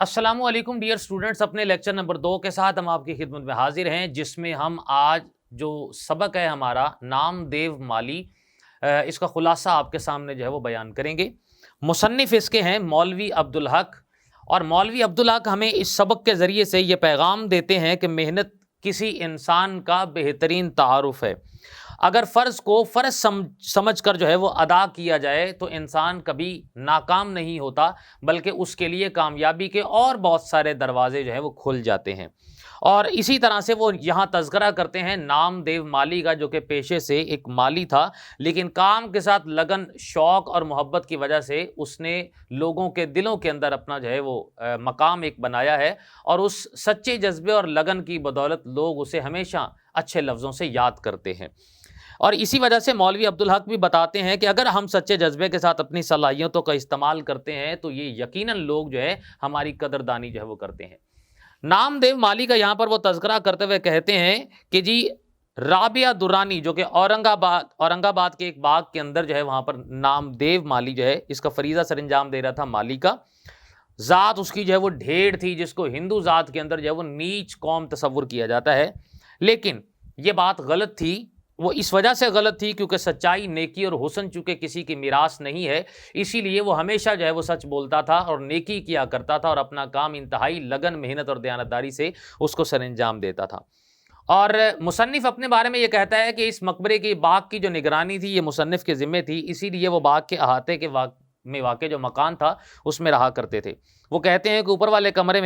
السلام علیکم dear students, اپنے لیکچر نمبر 2 کے ساتھ ہم آپ کی خدمت میں حاضر ہیں، جس میں ہم آج جو سبق ہے ہمارا نام دیو مالی، اس کا خلاصہ آپ کے سامنے جو ہے وہ بیان کریں گے۔ مصنف اس کے ہیں مولوی عبدالحق، اور مولوی عبدالحق ہمیں اس سبق کے ذریعے سے یہ پیغام دیتے ہیں کہ محنت کسی انسان کا بہترین تعارف ہے۔ اگر فرض کو فرض سمجھ کر جو ہے وہ ادا کیا جائے تو انسان کبھی ناکام نہیں ہوتا، بلکہ اس کے لیے کامیابی کے اور بہت سارے دروازے جو ہے وہ کھل جاتے ہیں۔ اور اسی طرح سے وہ یہاں تذکرہ کرتے ہیں نام دیو مالی کا، جو کہ پیشے سے ایک مالی تھا، لیکن کام کے ساتھ لگن، شوق اور محبت کی وجہ سے اس نے لوگوں کے دلوں کے اندر اپنا جو ہے وہ مقام ایک بنایا ہے، اور اس سچے جذبے اور لگن کی بدولت لوگ اسے ہمیشہ اچھے لفظوں سے یاد کرتے ہیں۔ اور اسی وجہ سے مولوی عبدالحق بھی بتاتے ہیں کہ اگر ہم سچے جذبے کے ساتھ اپنی صلاحیتوں کا استعمال کرتے ہیں تو یہ یقیناً لوگ جو ہے ہماری قدردانی جو ہے وہ کرتے ہیں۔ نام دیو مالی کا یہاں پر وہ تذکرہ کرتے ہوئے کہتے ہیں کہ جی رابعہ درانی، جو کہ اورنگ آباد کے ایک باغ کے اندر جو ہے وہاں پر نام دیو مالی جو ہے اس کا فریضہ سر انجام دے رہا تھا مالی کا۔ ذات اس کی جو ہے وہ ڈھیڑ تھی، جس کو ہندو ذات کے اندر جو ہے وہ نیچ قوم تصور کیا جاتا ہے، لیکن یہ بات غلط تھی۔ وہ اس وجہ سے غلط تھی کیونکہ سچائی، نیکی اور حسن چونکہ کسی کی میراث نہیں ہے، اسی لیے وہ ہمیشہ جو ہے وہ سچ بولتا تھا اور نیکی کیا کرتا تھا، اور اپنا کام انتہائی لگن، محنت اور دیانتداری سے اس کو سر انجام دیتا تھا۔ اور مصنف اپنے بارے میں یہ کہتا ہے کہ اس مقبرے کی باغ کی جو نگرانی تھی یہ مصنف کے ذمے تھی، اسی لیے وہ باغ کے احاطے کے میں واقع جو مکان تھا اس میں رہا کرتے تھے۔ وہ کہتے ہیں کہ اوپر والے کمرے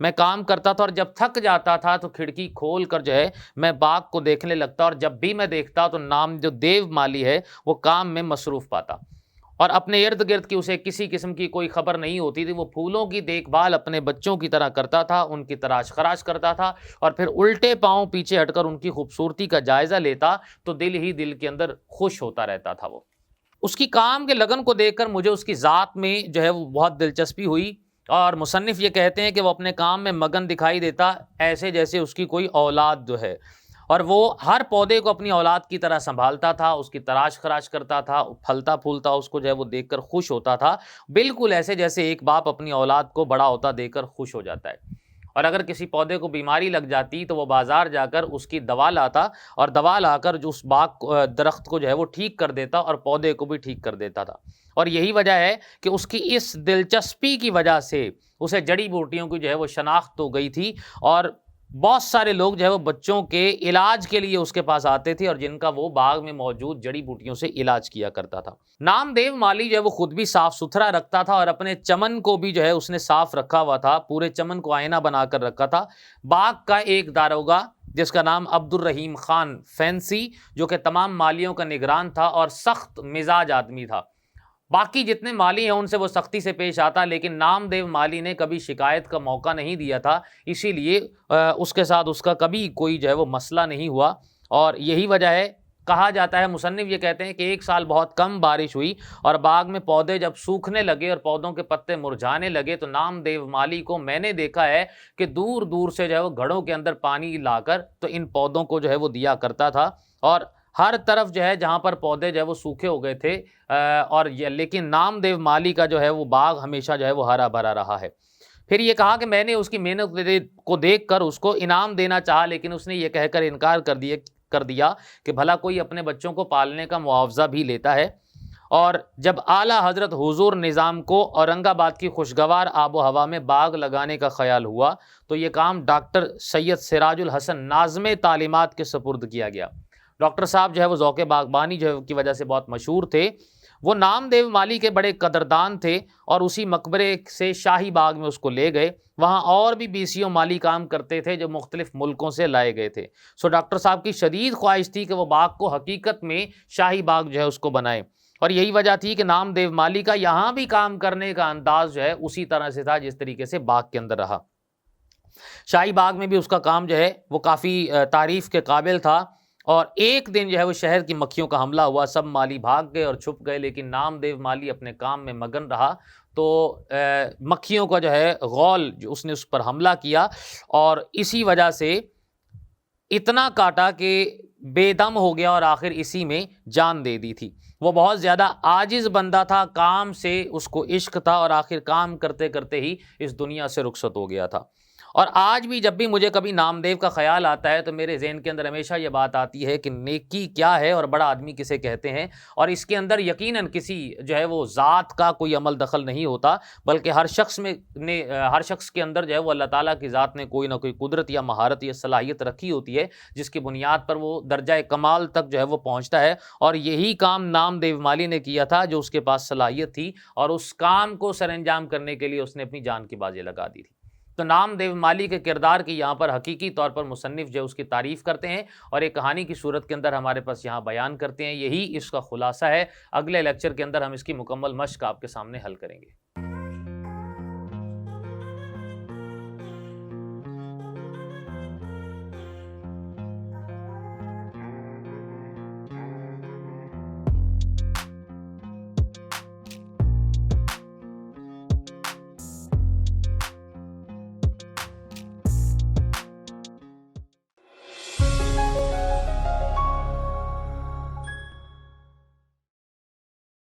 میں کام کرتا تھا، اور جب تھک جاتا تھا تو کھڑکی کھول کر جو ہے میں باغ کو دیکھنے لگتا، اور جب بھی میں دیکھتا تو نام جو دیو مالی ہے وہ کام میں مصروف پاتا، اور اپنے ارد گرد کی اسے کسی قسم کی کوئی خبر نہیں ہوتی تھی۔ وہ پھولوں کی دیکھ بھال اپنے بچوں کی طرح کرتا تھا، ان کی تراش خراش کرتا تھا، اور پھر الٹے پاؤں پیچھے ہٹ کر ان کی خوبصورتی کا جائزہ لیتا تو دل ہی دل کے اندر خوش ہوتا رہتا تھا۔ وہ اس کی کام کے لگن کو دیکھ کر مجھے اس کی ذات میں جو ہے وہ بہت دلچسپی ہوئی، اور مصنف یہ کہتے ہیں کہ وہ اپنے کام میں مگن دکھائی دیتا، ایسے جیسے اس کی کوئی اولاد جو ہے، اور وہ ہر پودے کو اپنی اولاد کی طرح سنبھالتا تھا، اس کی تراش خراش کرتا تھا، پھلتا پھولتا اس کو جو ہے وہ دیکھ کر خوش ہوتا تھا، بالکل ایسے جیسے ایک باپ اپنی اولاد کو بڑا ہوتا دیکھ کر خوش ہو جاتا ہے۔ اور اگر کسی پودے کو بیماری لگ جاتی تو وہ بازار جا کر اس کی دوا لاتا، اور دوا لا کر جو اس درخت کو جو ہے وہ ٹھیک کر دیتا، اور پودے کو بھی ٹھیک کر دیتا تھا۔ اور یہی وجہ ہے کہ اس کی اس دلچسپی کی وجہ سے اسے جڑی بوٹیوں کی جو ہے وہ شناخت ہو گئی تھی، اور بہت سارے لوگ جو ہے وہ بچوں کے علاج کے لیے اس کے پاس آتے تھے، اور جن کا وہ باغ میں موجود جڑی بوٹیوں سے علاج کیا کرتا تھا۔ نام دیو مالی جو ہے وہ خود بھی صاف ستھرا رکھتا تھا، اور اپنے چمن کو بھی جو ہے اس نے صاف رکھا ہوا تھا، پورے چمن کو آئینہ بنا کر رکھا تھا۔ باغ کا ایک داروغہ جس کا نام عبد الرحیم خان فینسی، جو کہ تمام مالیوں کا نگران تھا اور سخت مزاج آدمی تھا۔ باقی جتنے مالی ہیں ان سے وہ سختی سے پیش آتا، لیکن نام دیو مالی نے کبھی شکایت کا موقع نہیں دیا تھا، اسی لیے اس کے ساتھ اس کا کبھی کوئی جو ہے وہ مسئلہ نہیں ہوا۔ اور یہی وجہ ہے، کہا جاتا ہے، مصنف یہ کہتے ہیں کہ ایک سال بہت کم بارش ہوئی، اور باغ میں پودے جب سوکھنے لگے اور پودوں کے پتے مرجھانے لگے تو نام دیو مالی کو میں نے دیکھا ہے کہ دور دور سے جو ہے وہ گھڑوں کے اندر پانی لا کر تو ان پودوں کو جو ہے وہ دیا کرتا تھا، اور ہر طرف جو ہے جہاں پر پودے جو ہے وہ سوکھے ہو گئے تھے، لیکن نام دیو مالی کا جو ہے وہ باغ ہمیشہ جو ہے وہ ہرا بھرا رہا ہے۔ پھر یہ کہا کہ میں نے اس کی محنت کو دیکھ کر اس کو انعام دینا چاہا، لیکن اس نے یہ کہہ کر انکار کر دیا کہ بھلا کوئی اپنے بچوں کو پالنے کا معاوضہ بھی لیتا ہے۔ اور جب اعلیٰ حضرت حضور نظام کو اورنگ آباد کی خوشگوار آب و ہوا میں باغ لگانے کا خیال ہوا تو یہ کام ڈاکٹر سید سراج الحسن ناظم تعلیمات کے سپرد کیا گیا۔ ڈاکٹر صاحب جو ہے وہ ذوق باغبانی کی وجہ سے بہت مشہور تھے۔ وہ نام دیو مالی کے بڑے قدردان تھے، اور اسی مقبرے سے شاہی باغ میں اس کو لے گئے۔ وہاں اور بھی بیسیوں مالی کام کرتے تھے جو مختلف ملکوں سے لائے گئے تھے۔ ڈاکٹر صاحب کی شدید خواہش تھی کہ وہ باغ کو حقیقت میں شاہی باغ جو ہے اس کو بنائے، اور یہی وجہ تھی کہ نام دیو مالی کا یہاں بھی کام کرنے کا انداز جو ہے اسی طرح سے تھا جس طریقے سے باغ کے اندر رہا۔ شاہی باغ میں بھی اس کا کام جو ہے وہ کافی تعریف کے قابل تھا، اور ایک دن جو ہے وہ شہر کی مکھیوں کا حملہ ہوا، سب مالی بھاگ گئے اور چھپ گئے، لیکن نام دیو مالی اپنے کام میں مگن رہا، تو مکھیوں کا جو ہے غول جو اس نے اس پر حملہ کیا، اور اسی وجہ سے اتنا کاٹا کہ بے دم ہو گیا اور آخر اسی میں جان دے دی تھی۔ وہ بہت زیادہ عاجز بندہ تھا، کام سے اس کو عشق تھا اور آخر کام کرتے کرتے ہی اس دنیا سے رخصت ہو گیا تھا۔ اور آج بھی جب بھی مجھے کبھی نامدیو کا خیال آتا ہے تو میرے ذہن کے اندر ہمیشہ یہ بات آتی ہے کہ نیکی کیا ہے اور بڑا آدمی کسے کہتے ہیں، اور اس کے اندر یقیناً کسی جو ہے وہ ذات کا کوئی عمل دخل نہیں ہوتا، بلکہ ہر شخص کے اندر جو ہے وہ اللہ تعالیٰ کی ذات نے کوئی نہ کوئی قدرت یا مہارت یا صلاحیت رکھی ہوتی ہے، جس کی بنیاد پر وہ درجہ کمال تک جو ہے وہ پہنچتا ہے، اور یہی کام نامدیو مالی نے کیا تھا جو اس کے پاس صلاحیت تھی، اور اس کام کو سر انجام کرنے کے لیے اس نے اپنی جان کی بازی لگا دی تھی۔ تو نامدیو مالی کے کردار کی یہاں پر حقیقی طور پر مصنف جو اس کی تعریف کرتے ہیں اور ایک کہانی کی صورت کے اندر ہمارے پاس یہاں بیان کرتے ہیں۔ یہی اس کا خلاصہ ہے۔ اگلے لیکچر کے اندر ہم اس کی مکمل مشق آپ کے سامنے حل کریں گے۔